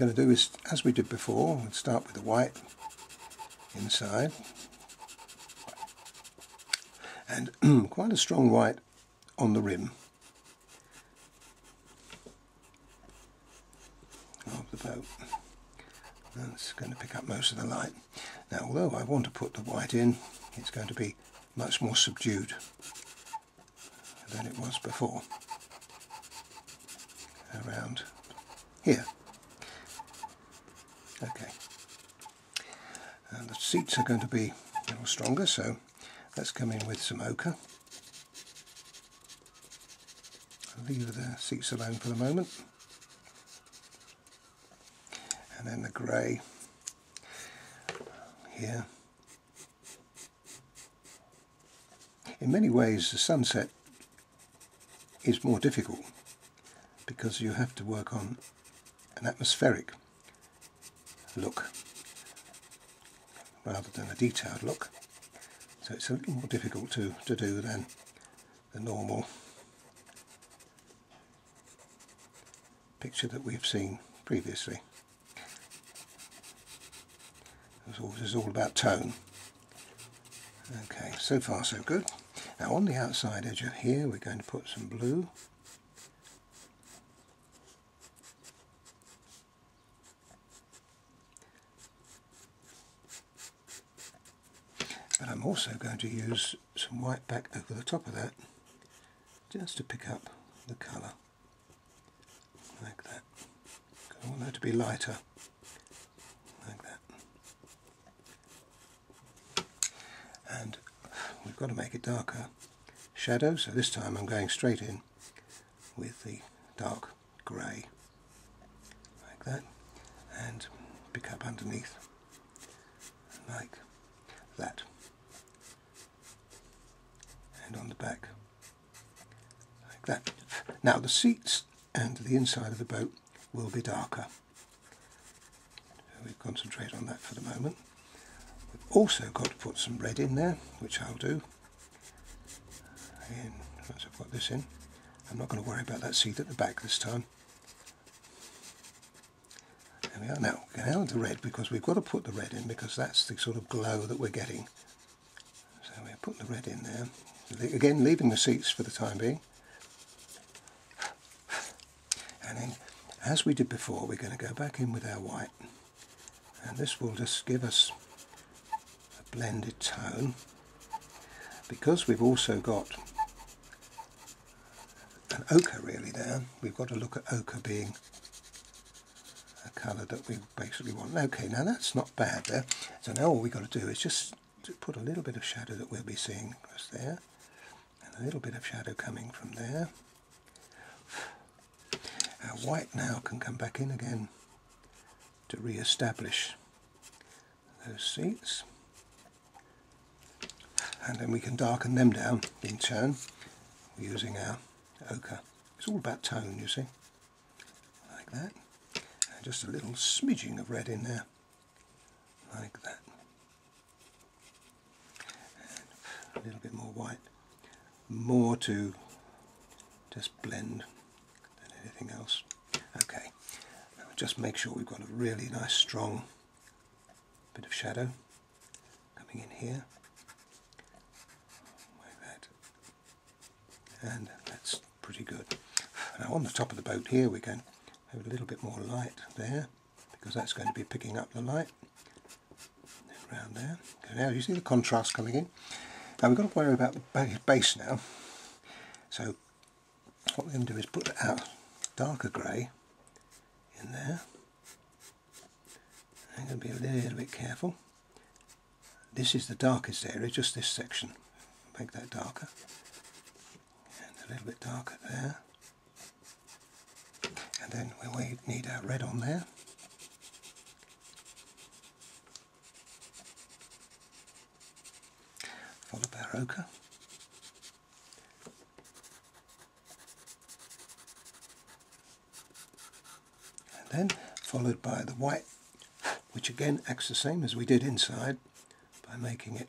going to do is, as we did before, we'll start with the white inside, and quite a strong white on the rim of the boat. That's going to pick up most of the light. Now, although I want to put the white in, it's going to be much more subdued than it was before, around here. Okay, and the seats are going to be a little stronger, so let's come in with some ochre. I'll leave the seats alone for the moment. And then the grey here. In many ways the sunset is more difficult because you have to work on an atmospheric look rather than a detailed look. So it's a little more difficult to do than the normal picture that we've seen previously. This is all about tone. Okay, so far so good. Now on the outside edge of here we're going to put some blue. But I'm also going to use some white back over the top of that, just to pick up the colour, like that. I want that to be lighter, like that. And we've got to make it darker shadow, so this time I'm going straight in with the dark grey, like that, and pick up underneath, like that. And on the back, like that. Now the seats and the inside of the boat will be darker. So we concentrate on that for the moment. We've also got to put some red in there, which I'll do. And once I've got this in, I'm not going to worry about that seat at the back this time. There we are. Now, get out of the red because we've got to put the red in because that's the sort of glow that we're getting. So we're putting the red in there. Again, leaving the seats for the time being. And then, as we did before, we're going to go back in with our white. And this will just give us a blended tone. Because we've also got an ochre really there, we've got to look at ochre being a colour that we basically want. Okay, now that's not bad there. So now all we've got to do is just to put a little bit of shadow that we'll be seeing across there. A little bit of shadow coming from there. Our white now can come back in again to re-establish those seats, and then we can darken them down in turn using our ochre. It's all about tone, you see, like that, and just a little smidging of red in there, like that, and a little bit more white. More to just blend than anything else. Okay, now just make sure we've got a really nice strong bit of shadow coming in here, like that, and that's pretty good. Now on the top of the boat here we're going to have a little bit more light there because that's going to be picking up the light. And around there. Okay, now you see the contrast coming in. Now we've got to worry about the base now, so what we're going to do is put our darker grey in there. I'm going to be a little bit careful. This is the darkest area, just this section. Make that darker, and a little bit darker there, and then we need our red on there. Followed by our ochre. And then followed by the white, which again acts the same as we did inside by making it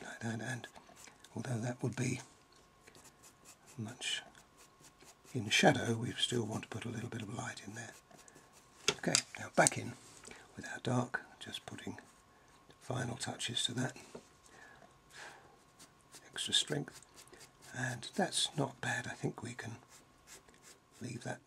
like that, and although that would be much in shadow we still want to put a little bit of light in there. Okay, now back in with our dark, just putting final touches to that. Extra strength, and that's not bad. I think we can leave that